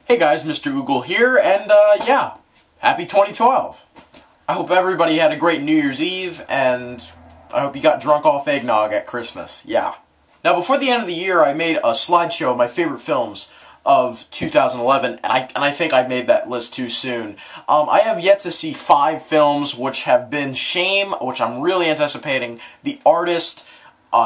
Hey guys, Mr. Google here, and yeah, happy 2012. I hope everybody had a great New Year's Eve, and I hope you got drunk off eggnog at Christmas, yeah. Now, before the end of the year, I made a slideshow of my favorite films of 2011, and I think I made that list too soon. I have yet to see 5 films which have been Shame, which I'm really anticipating, The Artist,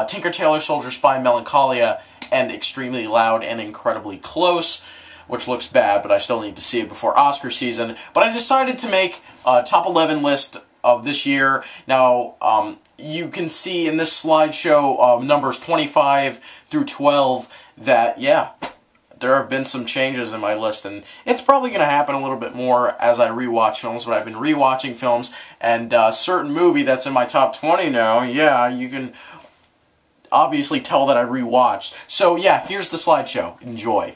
Tinker Tailor Soldier Spy Melancholia, and Extremely Loud and Incredibly Close, which looks bad, but I still need to see it before Oscar season. But I decided to make a top 11 list of this year. Now, you can see in this slideshow numbers 25 through 12 that, yeah, there have been some changes in my list, and it's probably going to happen a little bit more as I rewatch films, but I've been rewatching films, and a certain movie that's in my top 20 now, yeah, you can obviously tell that I rewatched. So yeah, here's the slideshow. Enjoy.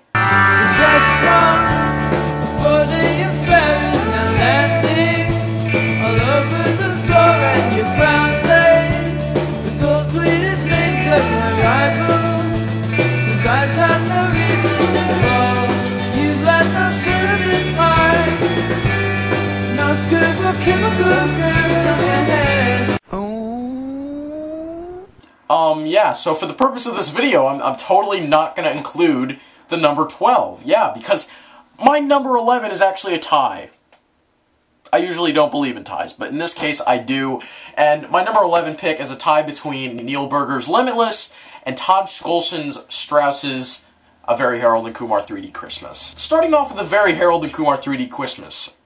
Yeah, so for the purpose of this video, I'm totally not going to include the number 12. Yeah, because my number 11 is actually a tie. I usually don't believe in ties, but in this case I do. And my number 11 pick is a tie between Neil Burger's Limitless and Todd Scholson's Strauss's A Very Harold and Kumar 3D Christmas. Starting off with A Very Harold and Kumar 3D Christmas,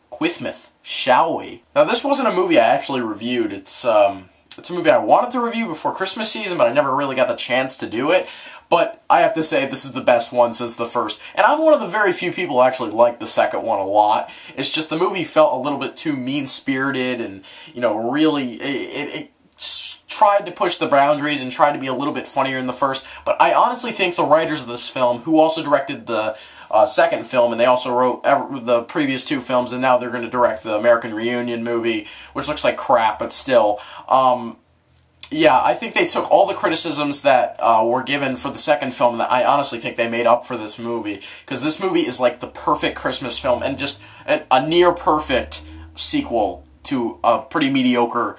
shall we? Now, this wasn't a movie I actually reviewed. It's a movie I wanted to review before Christmas season, but I never really got the chance to do it. But I have to say, this is the best one since the first. And I'm one of the very few people who actually like the second one a lot. It's just the movie felt a little bit too mean-spirited and, you know, really, it tried to push the boundaries and tried to be a little bit funnier in the first. But I honestly think the writers of this film, who also directed the second film, and they also wrote the previous 2 films, and now they're going to direct the American Reunion movie, which looks like crap, but still. Yeah, I think they took all the criticisms that were given for the second film, that I honestly think they made up for this movie, because this movie is like the perfect Christmas film, and just a near-perfect sequel to a pretty mediocre,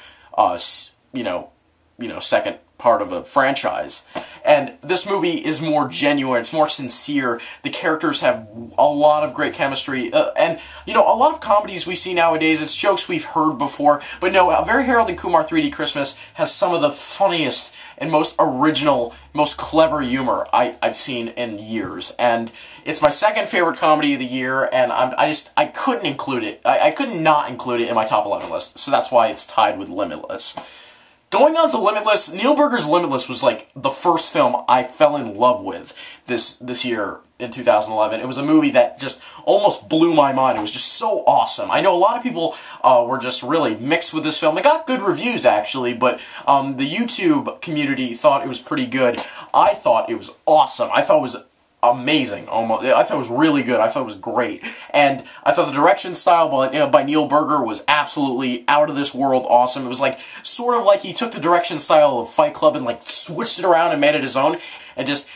second part of a franchise. And this movie is more genuine, it's more sincere, the characters have a lot of great chemistry, and, you know, a lot of comedies we see nowadays, it's jokes we've heard before, but no, A Very Harold and Kumar 3D Christmas has some of the funniest and most original, most clever humor I've seen in years, and it's my second favorite comedy of the year, and I couldn't include it, I could not include it in my top 11 list, so that's why it's tied with Limitless. Going on to Limitless, Neil Burger's Limitless was like the first film I fell in love with this year in 2011. It was a movie that just almost blew my mind. It was just so awesome. I know a lot of people were just really mixed with this film. It got good reviews, actually, but the YouTube community thought it was pretty good. I thought it was awesome. I thought it was amazing, almost. I thought it was really good. I thought it was great. And I thought the direction style by Neil Burger was absolutely out of this world awesome. It was like, sort of like he took the direction style of Fight Club and like switched it around and made it his own. And just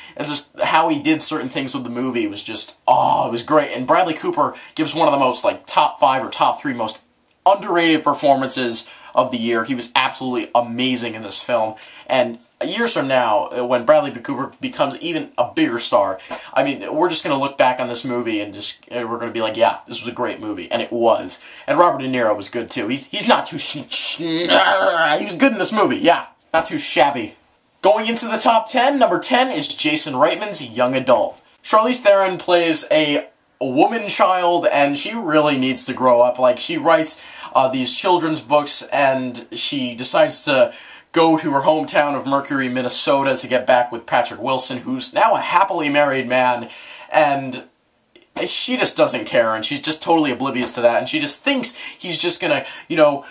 how he did certain things with the movie was just, it was great. And Bradley Cooper gives one of the most like top 5 or top 3 most underrated performances of the year. He was absolutely amazing in this film. And years from now, when Bradley Cooper becomes even a bigger star, I mean, we're just going to look back on this movie and we're going to be like, yeah, this was a great movie. And it was. And Robert De Niro was good too. He's not too he was good in this movie, yeah. Not too shabby. Going into the top 10, number 10 is Jason Reitman's Young Adult. Charlize Theron plays a woman child, and she really needs to grow up. Like, she writes these children's books, and she decides to go to her hometown of Mercury, Minnesota to get back with Patrick Wilson, who's now a happily married man, and she just doesn't care, and she's just totally oblivious to that, and she just thinks he's just gonna, you know,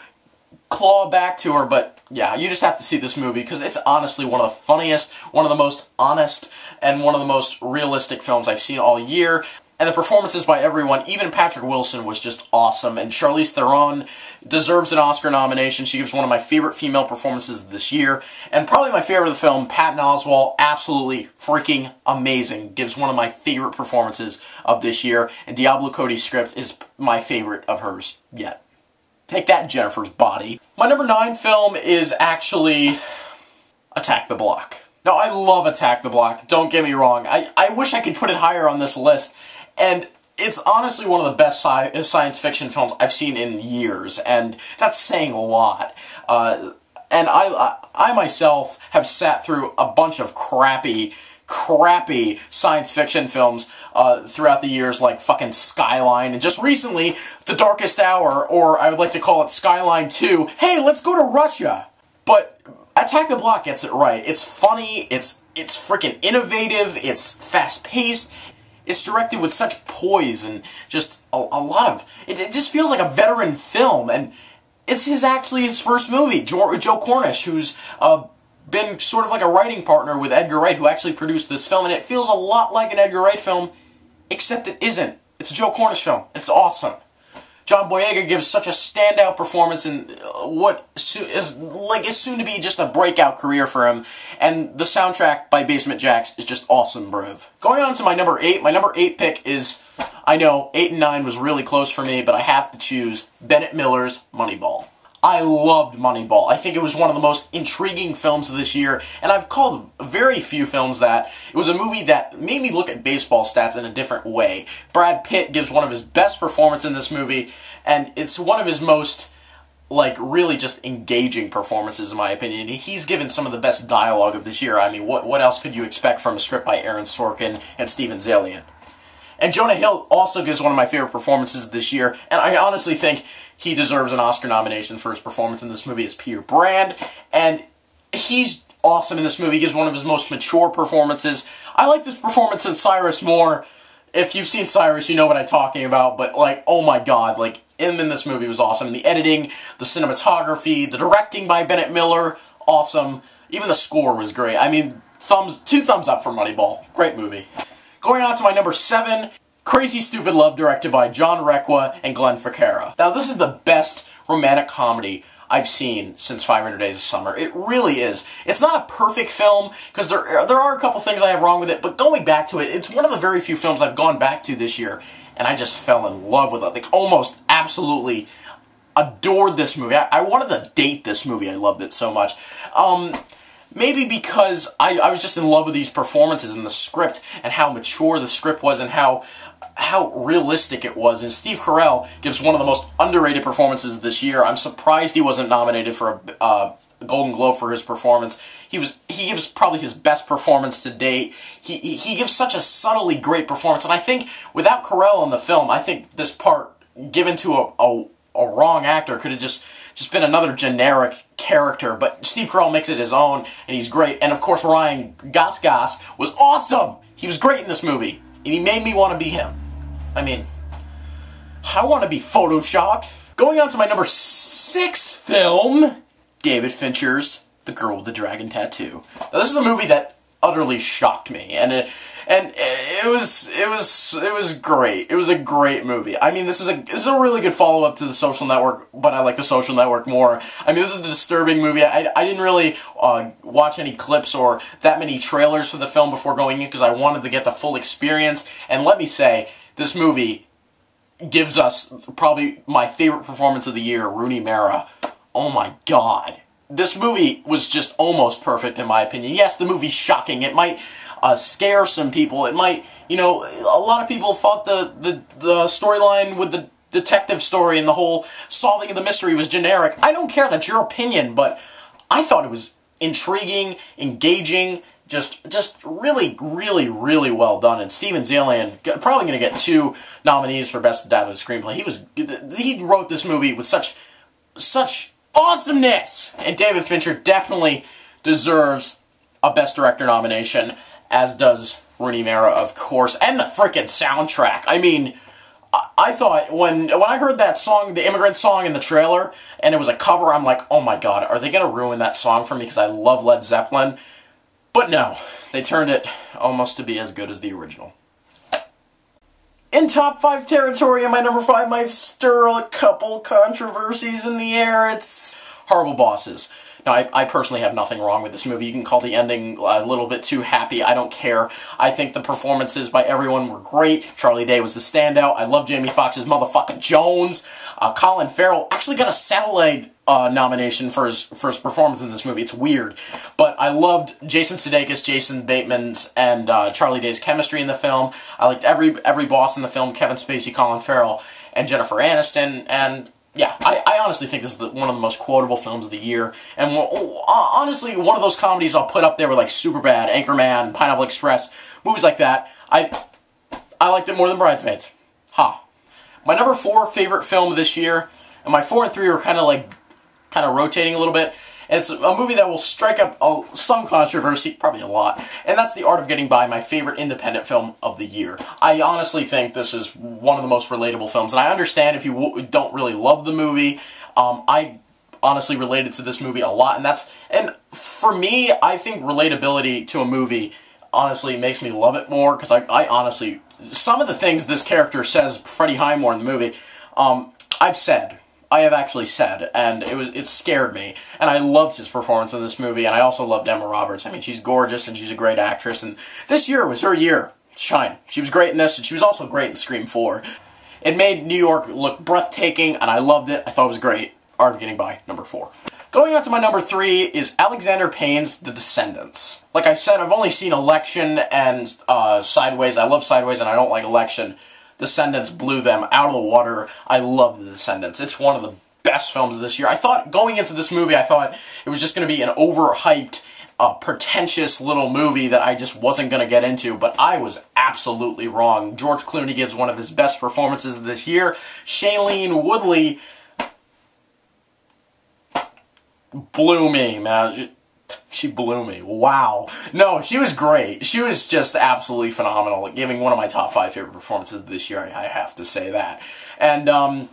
claw back to her, but yeah, you just have to see this movie, because it's honestly one of the funniest, one of the most honest, and one of the most realistic films I've seen all year. And the performances by everyone, even Patrick Wilson, was just awesome. And Charlize Theron deserves an Oscar nomination. She gives one of my favorite female performances of this year. And probably my favorite of the film, Patton Oswalt, absolutely freaking amazing. Gives one of my favorite performances of this year. And Diablo Cody's script is my favorite of hers yet. Take that, Jennifer's Body. My number 9 film is actually Attack the Block. Now, I love Attack the Block, don't get me wrong. I wish I could put it higher on this list. And it's honestly one of the best science fiction films I've seen in years, and that's saying a lot. And I myself have sat through a bunch of crappy science fiction films throughout the years, like fucking Skyline, and just recently, The Darkest Hour, or I would like to call it Skyline 2. Hey, let's go to Russia! But Attack the Block gets it right. It's funny, it's freaking innovative, it's fast-paced, it's directed with such poise and just a lot of... It just feels like a veteran film, and it's actually his first movie. Joe Cornish, who's been sort of like a writing partner with Edgar Wright, who actually produced this film, and it feels a lot like an Edgar Wright film, except it isn't. It's a Joe Cornish film. It's awesome. John Boyega gives such a standout performance in what is soon to be just a breakout career for him, and the soundtrack by Basement Jaxx is just awesome, bruv. Going on to my number 8, my number 8 pick is, I know, 8 and 9 was really close for me, but I have to choose Bennett Miller's Moneyball. I loved Moneyball. I think it was one of the most intriguing films of this year, and I've called very few films that. It was a movie that made me look at baseball stats in a different way. Brad Pitt gives one of his best performances in this movie, and it's one of his most, like, really just engaging performances, in my opinion. He's given some of the best dialogue of this year. I mean, what else could you expect from a script by Aaron Sorkin and Steven Zaillian? And Jonah Hill also gives one of my favorite performances this year, and I honestly think he deserves an Oscar nomination for his performance in this movie as Peter Brand, and he's awesome in this movie. He gives one of his most mature performances. I like this performance in Cyrus more. If you've seen Cyrus, you know what I'm talking about, but, like, oh my god, like, him in this movie was awesome. The editing, the cinematography, the directing by Bennett Miller, awesome. Even the score was great. I mean, two thumbs up for Moneyball. Great movie. Going on to my number 7, Crazy Stupid Love, directed by John Requa and Glenn Ficarra. Now, this is the best romantic comedy I've seen since 500 Days of Summer. It really is. It's not a perfect film, because there are a couple things I have wrong with it, but going back to it, it's one of the very few films I've gone back to this year, and I just fell in love with it. Like, almost absolutely adored this movie. I wanted to date this movie. I loved it so much. Maybe because I was just in love with these performances and the script, and how mature the script was, and how realistic it was. And Steve Carell gives one of the most underrated performances this year. I'm surprised he wasn't nominated for a Golden Globe for his performance. He gives probably his best performance to date. He gives such a subtly great performance, and I think without Carell in the film, I think this part given to a wrong actor could have just been another generic character, but Steve Carell makes it his own, and he's great. And of course, Ryan Gosling was awesome! He was great in this movie, and he made me want to be him. I mean, I want to be photoshopped. Going on to my number 6 film, David Fincher's The Girl with the Dragon Tattoo. Now, this is a movie that utterly shocked me, and it was great. It was a great movie. I mean, this is a really good follow-up to The Social Network, but I like The Social Network more. I mean, this is a disturbing movie. I didn't really watch any clips or that many trailers for the film before going in, because I wanted to get the full experience, and let me say, this movie gives us probably my favorite performance of the year, Rooney Mara. Oh my god. This movie was just almost perfect, in my opinion. Yes, the movie's shocking. It might scare some people. It might, you know, a lot of people thought the storyline with the detective story and the whole solving of the mystery was generic. I don't care, that's your opinion, but I thought it was intriguing, engaging, just really, really, really well done. And Steven Zaillian, probably going to get 2 nominees for Best Adapted Screenplay. He wrote this movie with such awesomeness! And David Fincher definitely deserves a Best Director nomination, as does Rooney Mara, of course, and the frickin' soundtrack. I mean, I thought, when I heard that song, the Immigrant Song in the trailer, and it was a cover, I'm like, oh my god, are they gonna ruin that song for me, because I love Led Zeppelin? But no, they turned it almost to be as good as the original. In top 5 territory, and my number 5 might stir a couple controversies in the air. It's Horrible Bosses. Now, I personally have nothing wrong with this movie. You can call the ending a little bit too happy. I don't care. I think the performances by everyone were great. Charlie Day was the standout. I love Jamie Foxx's motherfucking Jones. Colin Farrell actually got a satellite nomination for his performance in this movie. It's weird. But I loved Jason Sudeikis, Jason Bateman's, and Charlie Day's chemistry in the film. I liked every boss in the film, Kevin Spacey, Colin Farrell, and Jennifer Aniston, and yeah, I honestly think this is one of the most quotable films of the year, and honestly, one of those comedies I'll put up there with like Superbad, Anchorman, Pineapple Express, movies like that. I liked it more than Bridesmaids. Ha. My number 4 favorite film of this year, and my 4 and 3 are kind of rotating a little bit. And it's a movie that will strike up some controversy, probably a lot, and that's The Art of Getting By, my favorite independent film of the year. I honestly think this is one of the most relatable films, and I understand if you don't really love the movie. I honestly related to this movie a lot, and for me, I think relatability to a movie honestly makes me love it more, because I honestly, some of the things this character says, Freddie Highmore in the movie, I have actually said, and it scared me, and I loved his performance in this movie, and I also loved Emma Roberts. I mean, she's gorgeous, and she's a great actress, and this year was her year to shine. She was great in this, and she was also great in Scream 4. It made New York look breathtaking, and I loved it. I thought it was great. Art of Getting By, number 4. Going on to my number 3 is Alexander Payne's The Descendants. Like I said, I've only seen Election and Sideways. I love Sideways, and I don't like Election. Descendants blew them out of the water. I love The Descendants. It's one of the best films of this year. I thought, going into this movie, I thought it was just going to be an overhyped, pretentious little movie that I just wasn't going to get into, but I was absolutely wrong. George Clooney gives one of his best performances of this year. Shailene Woodley blew me, man. She blew me. Wow. No, she was great. She was just absolutely phenomenal, giving one of my top 5 favorite performances this year, I have to say that. And,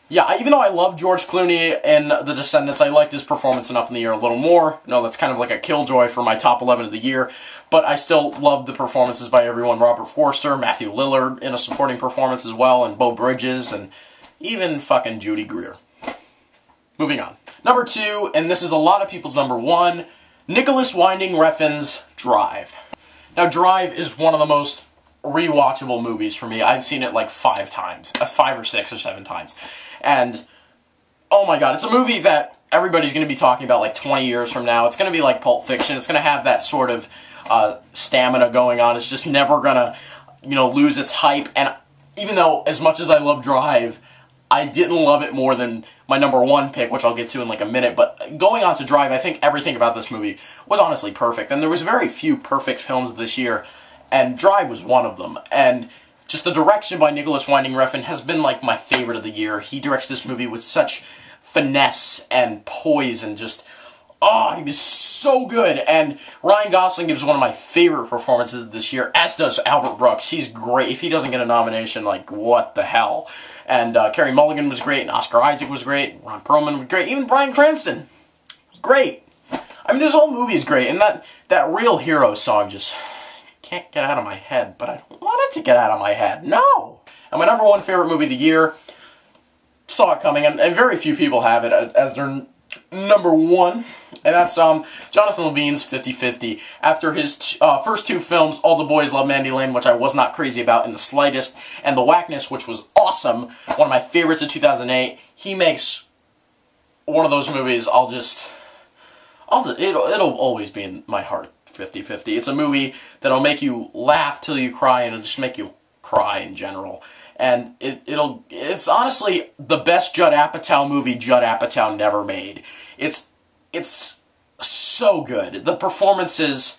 yeah, even though I love George Clooney in The Descendants, I liked his performance enough in the year a little more. No, that's kind of like a killjoy for my top 11 of the year, but I still loved the performances by everyone. Robert Forster, Matthew Lillard in a supporting performance as well, and Beau Bridges, and even fucking Judy Greer. Moving on. Number 2, and this is a lot of people's number 1, Nicholas Winding Refn's Drive. Now, Drive is one of the most rewatchable movies for me. I've seen it like 5 times. 5 or 6 or 7 times. And, oh my god, it's a movie that everybody's going to be talking about like 20 years from now. It's going to be like Pulp Fiction. It's going to have that sort of stamina going on. It's just never going to, lose its hype. And even though, as much as I love Drive, I didn't love it more than my number 1 pick, which I'll get to in like a minute, but going on to Drive, I think everything about this movie was honestly perfect, and there was very few perfect films this year, and Drive was one of them, and just the direction by Nicholas Winding Refn has been like my favorite of the year. He directs this movie with such finesse and poise, and just, he was so good, and Ryan Gosling gives one of my favorite performances this year, as does Albert Brooks. He's great. If he doesn't get a nomination, like, what the hell? And Carey Mulligan was great, and Oscar Isaac was great, Ron Perlman was great, even Bryan Cranston was great. I mean, this whole movie is great, and that Real Hero song just can't get out of my head, but I don't want it to get out of my head, no! And my number 1 favorite movie of the year, saw it coming, and very few people have it as their number 1, and that's Jonathan Levine's 50-50. After his first 2 films, All the Boys Love Mandy Lane, which I was not crazy about in the slightest, and The Whackness, which was awesome, one of my favorites of 2008, he makes one of those movies it'll always be in my heart, 50-50. It's a movie that'll make you laugh till you cry, and it'll just make you cry in general. And it's honestly the best Judd Apatow movie Judd Apatow never made. It's so good. The performances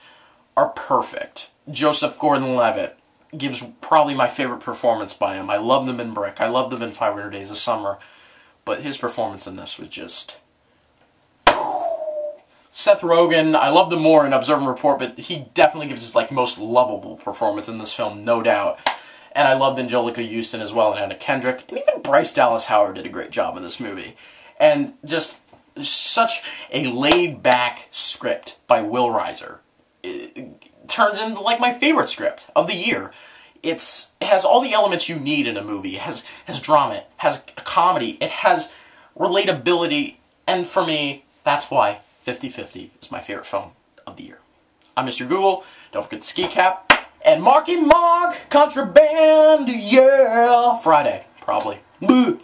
are perfect. Joseph Gordon-Levitt gives probably my favorite performance by him. I love them in Brick. I love them in 500 Days of Summer. But his performance in this was just... Seth Rogen, I loved him more in Observe and Report, but he definitely gives his most lovable performance in this film, no doubt. And I loved Angelica Houston as well, and Anna Kendrick, and even Bryce Dallas Howard did a great job in this movie. And just such a laid-back script by Will Reiser. It turns into my favorite script of the year. it has all the elements you need in a movie. It has drama, it has comedy, it has relatability, and for me, that's why 50/50 is my favorite film of the year. I'm Mr. Google. Don't forget the ski cap. And Marky Mark, Contraband, yeah! Friday, probably. Boo.